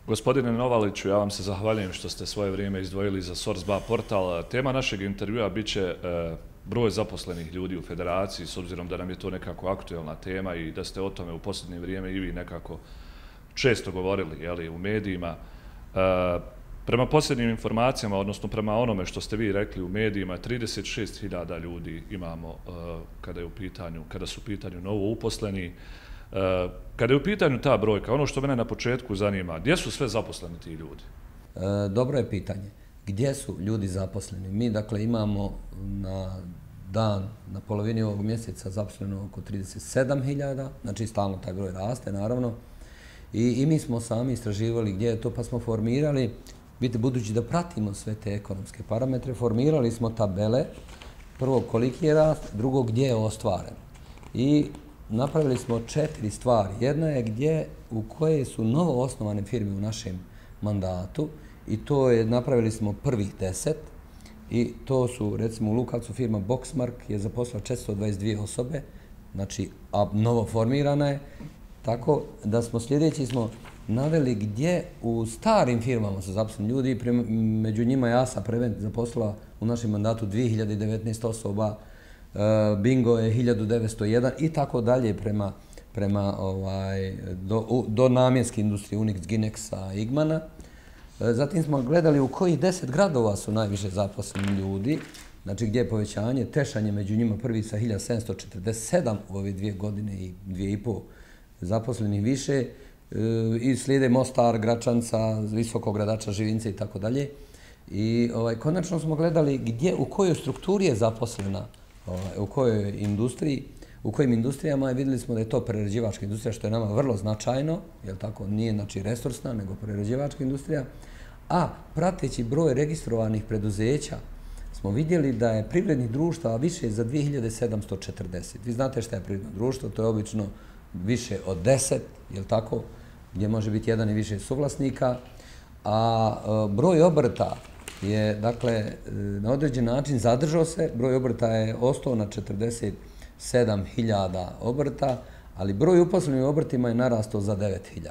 Gospodine Novaliću, ja vam se zahvaljujem što ste svoje vrijeme izdvojili za Source2 portal. Tema našeg intervjua bit će broj zaposlenih ljudi u federaciji, s obzirom da nam je to nekako aktuelna tema i da ste o tome u posljednje vrijeme i vi nekako često govorili u medijima. Prema posljednjim informacijama, odnosno prema onome što ste vi rekli u medijima, 36.000 ljudi imamo kada su u pitanju novo uposleni. Kada je u pitanju ta brojka, ono što mene na početku zanima, gdje su sve zaposleni ti ljudi? Dobro je pitanje. Gdje su ljudi zaposleni? Mi, dakle, imamo na polovini ovog mjeseca zaposleno oko 37.000, znači stalno taj broj raste, naravno. I mi smo sami istraživali gdje je to, pa smo formirali, budući da pratimo sve te ekonomske parametre, formirali smo tabele, prvo koliki je rast, drugo gdje je ostvaren. I napravili smo 4 stvari. Jedna je u koje su novo osnovane firme u našem mandatu i to je, napravili smo prvih 10 i to su, recimo u Lukavcu firma Boxmark je zaposlila 422 osobe, znači, a novo formirana je, tako da smo sljedeći naveli gdje u starim firmama su zaposleni ljudi, među njima je ASA Prevent zaposlila u našem mandatu 2019 osoba, Bingo je 1901 i tako dalje prema do namjenske industrije Unix, Ginexa, Igmana. Zatim smo gledali u kojih 10 gradova su najviše zaposleni ljudi, znači gdje je povećanje, Tešanj je među njima prvi sa 1747 u ove 2 godine i 2,5 zaposlenih više, i slijede Mostar, Gračanca, Visokogradača, Živince i tako dalje. I konačno smo gledali u kojoj strukturi je zaposlena, u kojoj industriji, u kojim industrijama, i vidjeli smo da je to prerađivačka industrija, što je nama vrlo značajno, jer tako nije znači resursna, nego prerađivačka industrija, a prateći broj registrovanih preduzeća smo vidjeli da je privrednih društava više za 2740. Vi znate šta je privredno društvo, to je obično više od 10, jel tako, gdje može biti jedan i više suvlasnika, a broj obrta je, dakle, na određen način zadržao se, broj obrta je ostao na 47.000 obrta, ali broj uposlenih u obrtima je narastao za 9.000.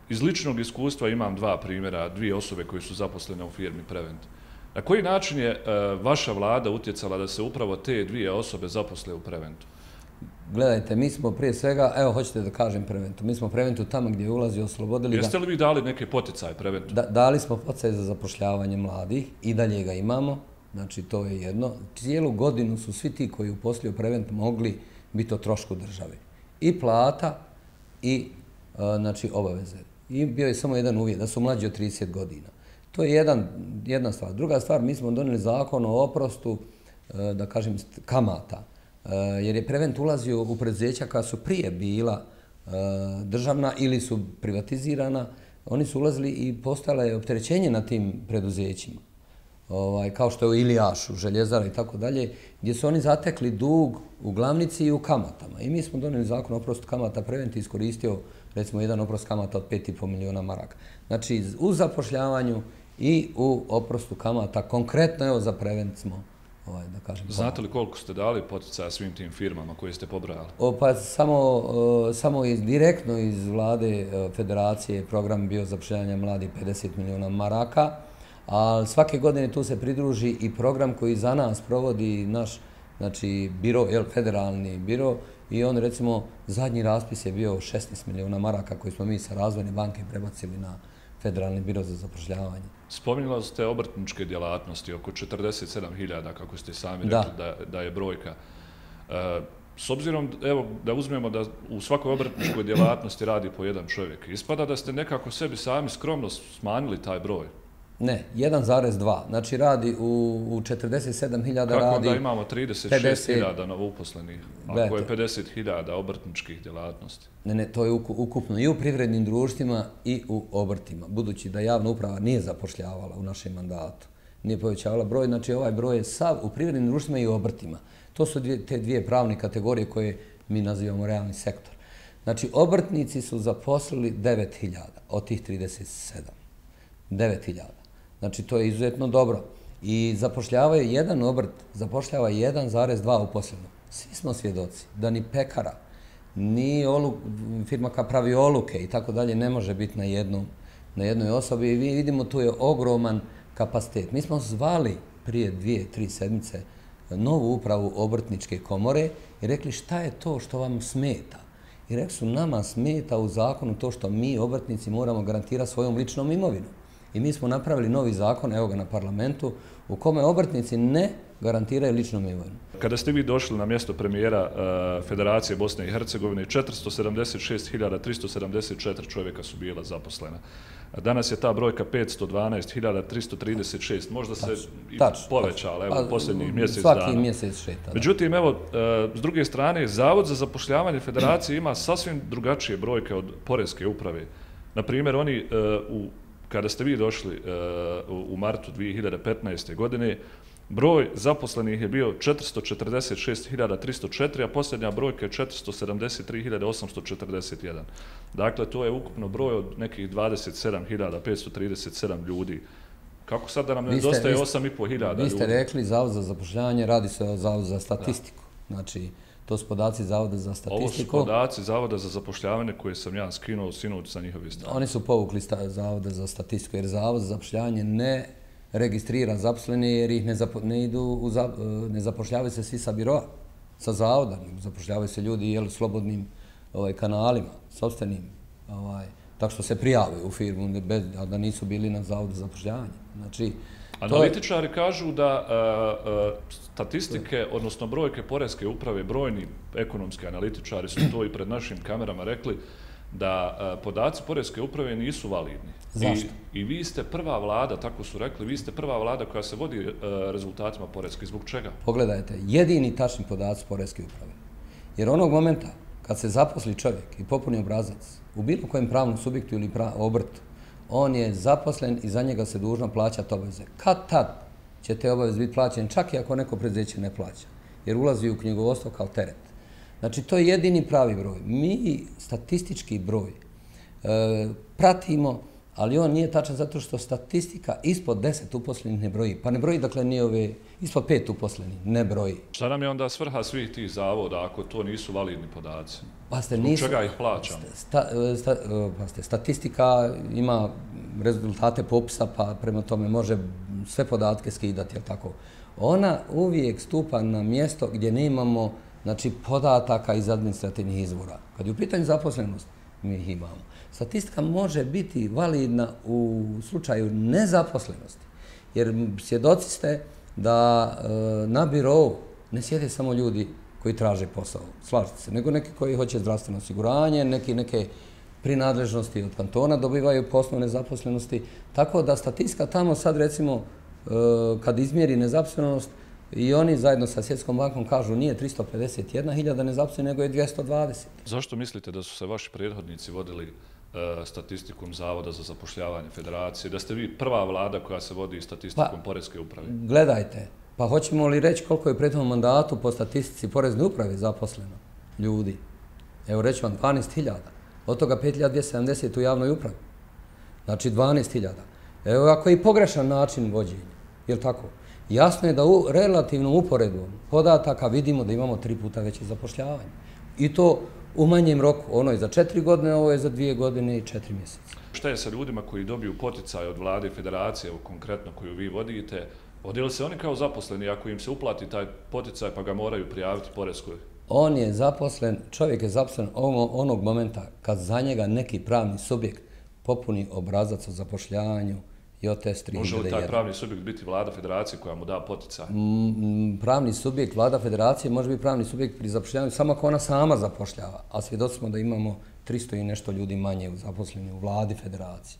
Iz ličnog iskustva imam 2 primjera, 2 osobe koje su zaposlene u firmi Prevent. Na koji način je vaša vlada utjecala da se upravo te 2 osobe zaposle u Preventu? Gledajte, mi smo prije svega, evo hoćete da kažem Preventu, mi smo Preventu tamo gdje je ulazio, oslobodili ga. Jeste li vi dali neke poticaje Preventu? Dali smo poticaj za zapošljavanje mladih i dalje ga imamo, znači to je jedno. Cijelu godinu su svi ti koji uposlio Prevent mogli biti o trošku države. I plata i znači obaveze. I bio je samo jedan uvjet, da su mlađi od 30 godina. To je jedna stvar. Druga stvar, mi smo donijeli zakon o oprostu, da kažem, kamata. Jer je Prevent ulazio u preduzeća koja su prije bila državna ili su privatizirana, oni su ulazili i postala je opterećenje na tim preduzećima, kao što je u Ilijašu, Željezara i tako dalje, gdje su oni zatekli dug u glavnici i u kamatama. I mi smo donijeli zakon o oprostu kamata, Prevent iskoristio, recimo, jedan oprost kamata od 5,5 miliona maraka. Znači, u zapošljavanju i u oprostu kamata, konkretno evo za Prevent smo, da kažem. Znate li koliko ste dali poticaja svim tim firmama koje ste pobrojali? Pa samo direktno iz vlade federacije program bio zapošljavanja mladih 50 miliona maraka, a svake godine tu se pridruži i program koji za nas provodi naš, znači, biro, federalni biro, i on, recimo, zadnji raspis je bio 16 miliona maraka koji smo mi sa Razvojne banke prebacili na Federalni biro za zapošljavanje. Spominjali ste obrtničke djelatnosti, oko 47.000, kako ste sami rekli da je brojka. S obzirom, evo, da uzmemo da u svakoj obrtničkoj djelatnosti radi po jedan čovjek, ispada da ste nekako sebi sami skromno smanjili taj broj? Ne, 1,2. Znači radi u 47.000 radi... Kako da imamo 36.000 novouposlenih, ako je 50.000 obrtničkih djelatnosti? Ne, to je ukupno i u privrednim društvima i u obrtima, budući da javna uprava nije zapošljavala u našem mandatu, nije povećavala broj, znači ovaj broj je sav u privrednim društvima i u obrtima. To su te 2 pravne kategorije koje mi nazivamo realni sektor. Znači, obrtnici su zaposlili 9.000 od tih 37. 9.000. Znači, to je izuzetno dobro. I zapošljavaju jedan obrt, zapošljava 1,2 uposlenog. Svi smo svjedoci da ni pekara, ni firma koja pravi oluke i tako dalje ne može biti na jednom na jednoj osobi i vidimo tu je ogroman kapacitet. Mi smo zvali prije 2-3 sedmice novu upravu obrtničke komore i rekli šta je to što vam smeta. I rekli su nama smeta u zakonu to što mi obrtnici moramo garantirati svojom ličnom imovinom. I mi smo napravili novi zakon, evo ga na parlamentu, u kome obrtnici ne garantiraju ličnom imovinu. Kada ste vi došli na mjesto premijera Federacije Bosne i Hercegovine, 476.374 čovjeka su bila zaposlena. Danas je ta brojka 512.336, možda se i povećala, evo, posljednjih mjesec dana. Svaki mjesec šeta. Međutim, evo, s druge strane, Zavod za zapošljavanje Federacije ima sasvim drugačije brojke od Poreske uprave. Naprimjer, oni, kada ste vi došli u martu 2015. godine, broj zaposlenih je bio 446.304, a posljednja brojka je 473.841. Dakle, to je ukupno broj od nekih 27.537 ljudi. Kako sad da nam nedostaje 8.500 ljudi? Vi ste rekli Zavod za zapošljavanje, radi se o Zavodu za statistiku. Znači, to su podaci Zavoda za statistiku. Ovo su podaci Zavoda za zapošljavanje koje sam ja skinuo sinoć sa njihove strane. Oni su povukli Zavoda za statistiku, jer Zavod za zapošljavanje ne registrira zaposlene jer ih ne zapošljavaju se svi sa biroa, sa zavoda, zapošljavaju se ljudi slobodnim kanalima, sopstvenim, tako što se prijavaju u firmu, a da nisu bili na Zavodu za zapošljavanje. Znači, analitičari kažu da statistike, odnosno brojke Poreske uprave, brojni ekonomski analitičari su to i pred našim kamerama rekli, da podaci Poreske uprave nisu validni. Zašto? I vi ste prva vlada, tako su rekli, vi ste prva vlada koja se vodi rezultatima Poreske. Zbog čega? Pogledajte, jedini tačni podaci Poreske uprave. Jer onog momenta kad se zaposli čovjek i popuni obrazac u bilo kojem pravnom subjektu ili obrtu, on je zaposlen i za njega se dužno plaćati obaveze. Kad tad će te obaveze biti plaćene, čak i ako neko preduzeće ne plaća, jer ulazi u knjigovodstvo kao teret. Znači, to je jedini pravi broj. Mi statistički broj pratimo, ali on nije tačan zato što statistika ispod 10 uposlenih ne broji. Pa ne broji, dakle, nije ispod 5 uposlenih, ne broji. Šta nam je onda svrha svih tih zavoda ako to nisu validni podaci? Zbog čega ih plaćamo? Statistika ima rezultate popisa, pa prema tome može sve podatke skidati, jel tako? Ona uvijek stupa na mjesto gdje nemamo podataka iz administrativnih izvora. Kad je u pitanju zaposlenost, mi ih imamo. Statistika može biti validna u slučaju nezaposlenosti, jer svjedoci ste da na birovu ne sjede samo ljudi koji traže posao, slažete se, nego neki koji hoće zdravstveno osiguranje, neke prinadležnosti od kantona dobivaju po osnovu nezaposlenosti, tako da statistika tamo sad recimo kad izmjeri nezaposlenost, i oni zajedno sa Svjetskom bankom kažu nije 351.000 nezaposlenih, nego je 220. Zašto mislite da su se vaši prethodnici vodili statistikom Zavoda za zapošljavanje Federacije, da ste vi prva vlada koja se vodi statistikom Poreske uprave? Gledajte, pa hoćemo li reći koliko je u prethodnom mandatu po statistici Porezne uprave zaposleno ljudi? Evo reći vam 12.000, od toga 5.270 u javnoj upravi. Znači 12.000. Evo ako je i pogrešan način vođenja, je li tako? Jasno je da u relativnom uporedbom podataka vidimo da imamo 3 puta veće zapošljavanje. I to u manjem roku. Ono je za 4 godine, ovo je za 2 godine i 4 mjeseca. Šta je sa ljudima koji dobiju poticaj od vlade i federacije, konkretno koju vi vodite? Odjeli se oni kao zaposleni ako im se uplati taj poticaj pa ga moraju prijaviti Poreskoj? On je zaposlen, čovjek je zaposlen onog momenta kad za njega neki pravni subjekt popuni obrazac o zapošljavanju i OTS 3001. Može li taj pravni subjekt biti vlada federacije koja mu da poticaj? Pravni subjekt, vlada federacije može biti pravni subjekt pri zapošljavanju samo ako ona sama zapošljava, a svjedoci smo da imamo 300 i nešto ljudi manje zaposleni u vladi federacije.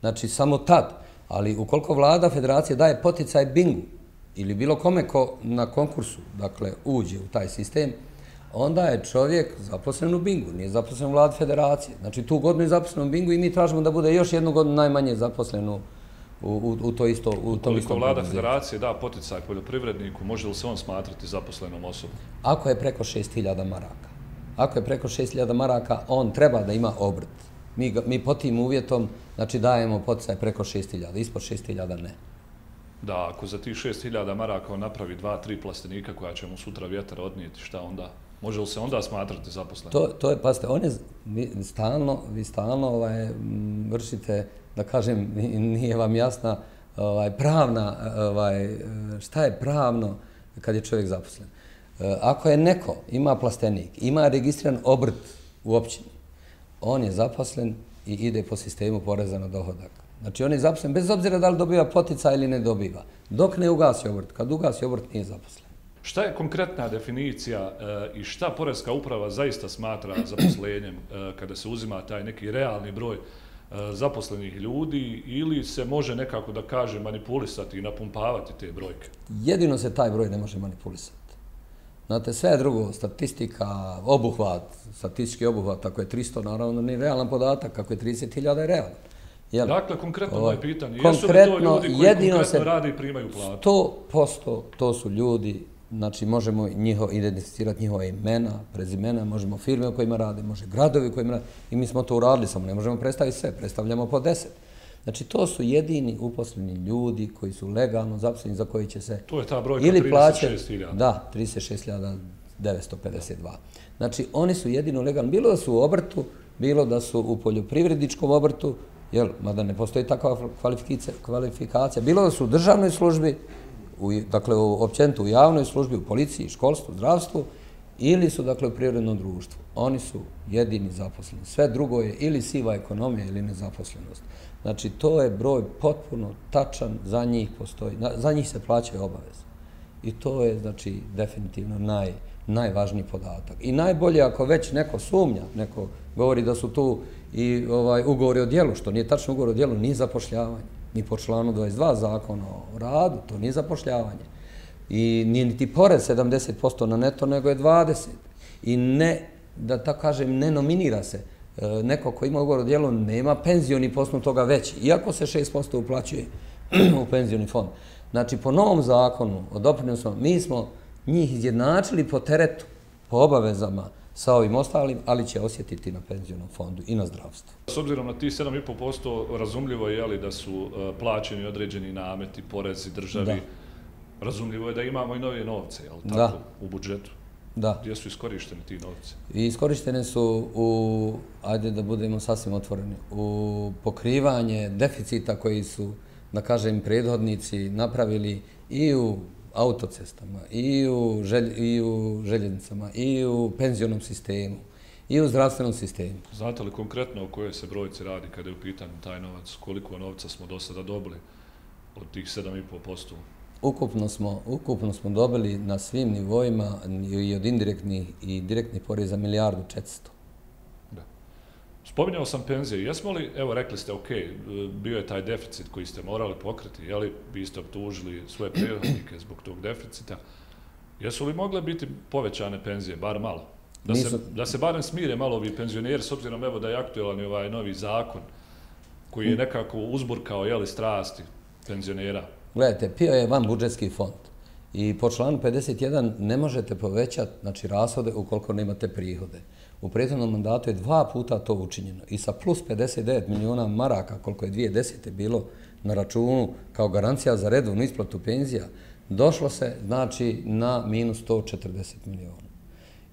Znači, samo tad, ali ukoliko vlada federacije daje poticaj bingu ili bilo kome ko na konkursu, dakle, uđe u taj sistem, onda je čovjek zaposlen u bingu, nije zaposlen u vladi federacije. Znači, tu godinu je zaposlen u bingu i mi tražimo da bude još jednu godinu najmanje zaposlen u to isto. Koliko vlada federacije da poticaj poljoprivredniku, može li se on smatrati zaposlenom osobom? Ako je preko 6.000 maraka. Ako je preko 6.000 maraka, on treba da ima obrt. Mi po tim uvjetom dajemo poticaj preko 6.000, ispod 6.000 ne. Da, ako za tih 6.000 maraka on napravi 2-3 plastenika koja će mu sutra vjetar odnijeti, šta onda? Može li se onda smatrati zaposlenim? To je, pazite, vi stalno vršite, da kažem, nije vam jasna pravna, šta je pravno kad je čovjek zaposlen. Ako je neko, ima plastenik, ima registriran obrt u općini, on je zaposlen i ide po sistemu poreza na dohodak. Znači on je zaposlen bez obzira da li dobiva poticaj ili ne dobiva. Dok ne ugasi obrt. Kad ugasi obrt nije zaposlen. Šta je konkretna definicija i šta Poreska uprava zaista smatra zaposlenjem kada se uzima taj neki realni broj zaposlenih ljudi ili se može nekako, da kaže, manipulisati i napumpavati te brojke? Jedino se taj broj ne može manipulisati. Znate, sve drugo, statistika, obuhvat, statistički obuhvat, ako je 300, naravno nije realan podatak, ako je 30.000 je realan. Dakle, konkretno moje pitanje, jesu li to ljudi koji konkretno rade i primaju platu? 100% to su ljudi, znači možemo identificirati njihova imena, prezimena, možemo firme u kojima rade, može gradovi u kojima rade i mi smo to uradili, samo ne možemo predstaviti sve, predstavljamo po 10. Znači to su jedini uposleni ljudi koji su legalno zaposleni za koji će se... To je ta brojka 36.000. Da, 36.952. Znači oni su jedino legalni, bilo da su u obrtu, bilo da su u poljoprivredničkom obrtu, mada ne postoji takva kvalifikacija, bilo da su u državnoj službi, dakle općenito u javnoj službi, u policiji, školstvu, zdravstvu, ili su dakle u privrednom društvu. Oni su jedini zaposleni. Sve drugo je ili siva ekonomija ili nezaposlenost. Znači to je broj potpuno tačan, za njih se plaćaju obaveze. I to je znači definitivno najvažniji podatak. I najbolje ako već neko sumnja, neko govori da su tu i ugovori o djelu, što nije tačno ugovor o djelu, nije zapošljavanje. Ni po članu 22 zakona o radu, to nije zapošljavanje. I nije niti porez 70% na neto, nego je 20%. I ne, da tako kažem, ne nominira se. Neko ko ima ugovor o djelu nema penzioni po osnovu toga veći, iako se 6% uplaćuje u penzioni fond. Znači, po novom zakonu o doprinosu, mi smo njih izjednačili po teretu, po obavezama sa ovim ostalim, ali će osjetiti na penzionom fondu i na zdravstvu. S obzirom na ti 7,5% razumljivo je da su plaćeni određeni nameti, porezi državi. Razumljivo je da imamo i nove novce, tako, u budžetu. Da. Gdje su iskorišteni ti novci? Iskorištene su ajde da budemo sasvim otvoreni, u pokrivanje deficita koji su, da kažem, prethodnici napravili i u autocestama, i u željeznicama, i u penzionom sistemu, i u zdravstvenom sistemu. Znate li konkretno o kojoj se brojci radi kada je u pitanju taj novac? Koliko novca smo do sada dobili od tih 7,5%? Ukupno smo dobili na svim nivoima i od indirektnih i direktnih poreza 1.400.000.000. Spominjao sam penzije. Jesmo li, evo rekli ste, ok, bio je taj deficit koji ste morali pokriti, vi ste optužili svoje prethodnike zbog tog deficita. Jesu li mogle biti povećane penzije, bar malo? Da se barem smire malo ovi penzioneri, s obzirom evo da je aktualan ovaj novi zakon koji je nekako uzburkao strasti penzionera. Gledajte, PIO je van budžetski fond i po članu 51 ne možete povećati rashode ukoliko nemate prihode. U prethodnom mandatu je 2 puta to učinjeno i sa plus 59 milijuna maraka, koliko je 2010. bilo na računu kao garancija za redovnu isplatu penzija, došlo se na minus 140 milijuna.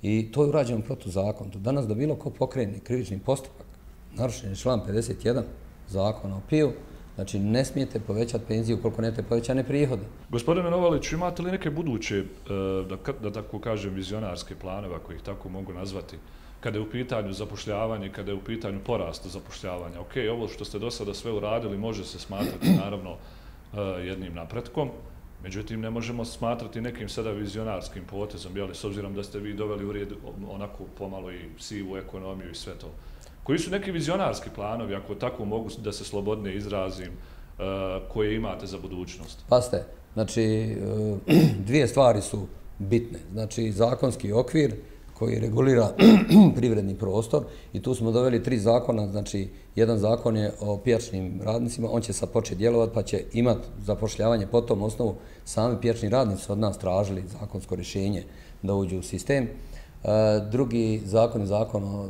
I to je urađeno protuzakonito. Danas da bilo ko pokrene krivični postupak, narušen je član 51 zakona o PIO, znači, ne smijete povećati penziju ukoliko nemate povećane prihode. Gospodine Novaliću, imate li neke buduće, da tako kažem, vizionarske planove, ako ih tako mogu nazvati, kada je u pitanju zapošljavanje, kada je u pitanju porasta zapošljavanja? Ok, ovo što ste do sada sve uradili može se smatrati, naravno, jednim napretkom, međutim, ne možemo smatrati nekim sada vizionarskim potezom, s obzirom da ste vi doveli u red onako pomalo i sivu ekonomiju i sve to. Koji su neki vizionarski planovi, ako tako mogu da se slobodne izrazim, koje imate za budućnost? Pazite, znači, dvije stvari su bitne. Znači, zakonski okvir koji regulira privredni prostor i tu smo doveli 3 zakona, znači, jedan zakon je o pijačnim radnicima, on će sad početi djelovati pa će imati zapošljavanje po tom osnovu. Sami pijačni radnici od nas tražili zakonsko rješenje da uđu u sistem. Drugi zakon je zakon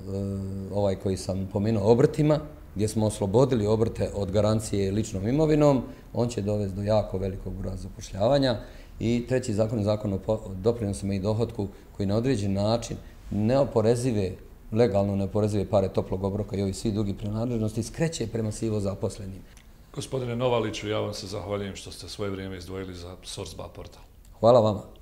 ovaj koji sam pomenuo obrtima, gdje smo oslobodili obrte od garancije ličnom imovinom. On će dovesti do jako velikog broja zapošljavanja I treći zakon je zakon o doprinosima i dohotku koji na određen način neoporezive, legalno neoporezive pare toplog obroka i ovi svi drugi prenadležnosti skreće prema sivo zaposlenim. Gospodine Novaliću, ja vam se zahvaljujem što ste svoje vrijeme izdvojili za Sourceba portal. Hvala vama.